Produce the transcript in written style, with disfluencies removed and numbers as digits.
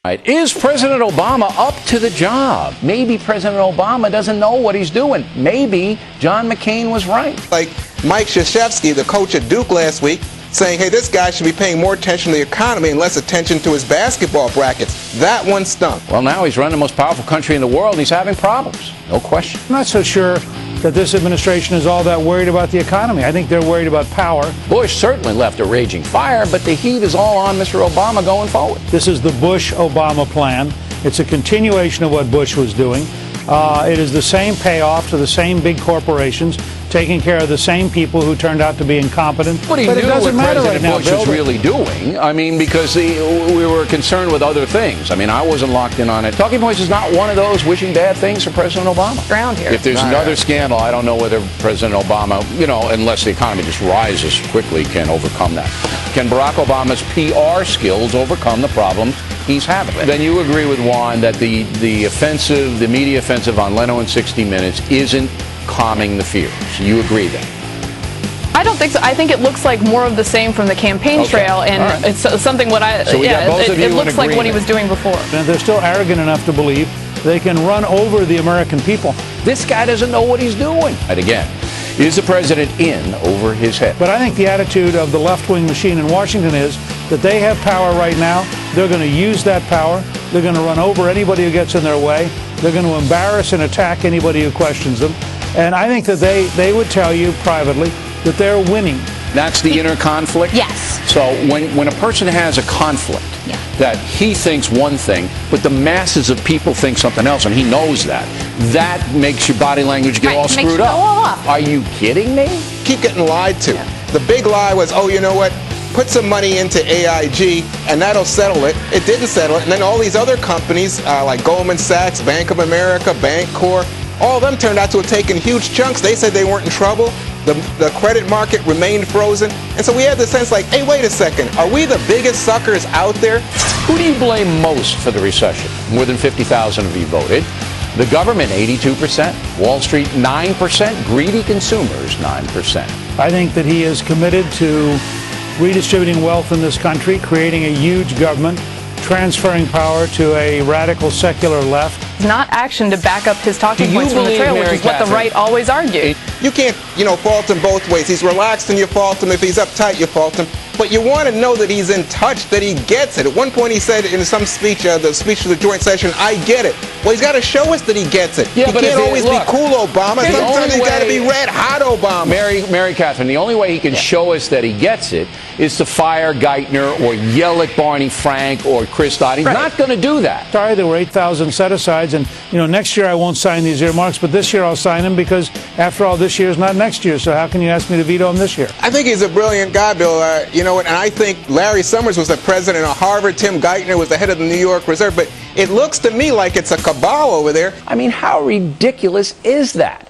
Right. Is President Obama up to the job? Maybe President Obama doesn't know what he's doing. Maybe John McCain was right. Like Mike Krzyzewski, the coach at Duke last week, saying, hey, this guy should be paying more attention to the economy and less attention to his basketball brackets. That one stunk. Well, now he's running the most powerful country in the world, and he's having problems. No question. I'm not so sure that this administration is all that worried about the economy. I think they're worried about power. Bush certainly left a raging fire, but the heat is all on Mr. Obama going forward. This is the Bush-Obama plan. It's a continuation of what Bush was doing. It is the same payoff to the same big corporations, taking care of the same people who turned out to be incompetent. But he knew what President Bush was really doing. I mean, because we were concerned with other things. I mean, I wasn't locked in on it. Talking Points is not one of those wishing bad things for President Obama. Ground here. If there's another scandal, I don't know whether President Obama, unless the economy just rises quickly, can overcome that. Can Barack Obama's PR skills overcome the problems he's having? Then you agree with Juan that the media offensive on Leno in 60 Minutes isn't calming the fears. You agree then? I don't think so. I think it looks like more of the same from the campaign trail, and it's something it looks like what he was doing before. And they're still arrogant enough to believe they can run over the American people. This guy doesn't know what he's doing. And again, is the president in over his head? But I think the attitude of the left-wing machine in Washington is that they have power right now. They're going to use that power. They're going to run over anybody who gets in their way. They're going to embarrass and attack anybody who questions them. And I think that they would tell you privately that they're winning. That's the inner conflict? Yes. So when a person has a conflict that he thinks one thing, but the masses of people think something else, and he knows that, that makes your body language get all screwed up. Are you kidding me? Keep getting lied to. The big lie was, oh, you know what? Put some money into AIG, and that'll settle it. It didn't settle it. And then all these other companies, like Goldman Sachs, Bank of America, Bancorp, all of them turned out to have taken huge chunks. They said they weren't in trouble. The credit market remained frozen. And so we had the sense like, hey, wait a second. Are we the biggest suckers out there? Who do you blame most for the recession? More than 50,000 of you voted. The government, 82%. Wall Street, 9%. Greedy consumers, 9%. I think that he is committed to redistributing wealth in this country, creating a huge government, transferring power to a radical secular left. Not action to back up his talking points from the trail, which is what the right always argued. You can't, fault him both ways. He's relaxed and you fault him. If he's uptight, you fault him. But you want to know that he's in touch, that he gets it. At one point he said in some speech, the speech of the joint session, I get it. Well, he's got to show us that he gets it. Yeah, he can't always be cool Obama. Sometimes he's got to be red hot Obama. Mary Catherine, the only way he can show us that he gets it is to fire Geithner or yell at Barney Frank or Chris Dodd. He's not going to do that. Sorry, there were 8,000 set-asides, and next year I won't sign these earmarks, but this year I'll sign them because, after all, this year is not next year. So how can you ask me to veto him this year? I think he's a brilliant guy, Bill. And I think Larry Summers was the president of Harvard. Tim Geithner was the head of the New York Reserve. But it looks to me like it's a cabal over there. I mean, how ridiculous is that?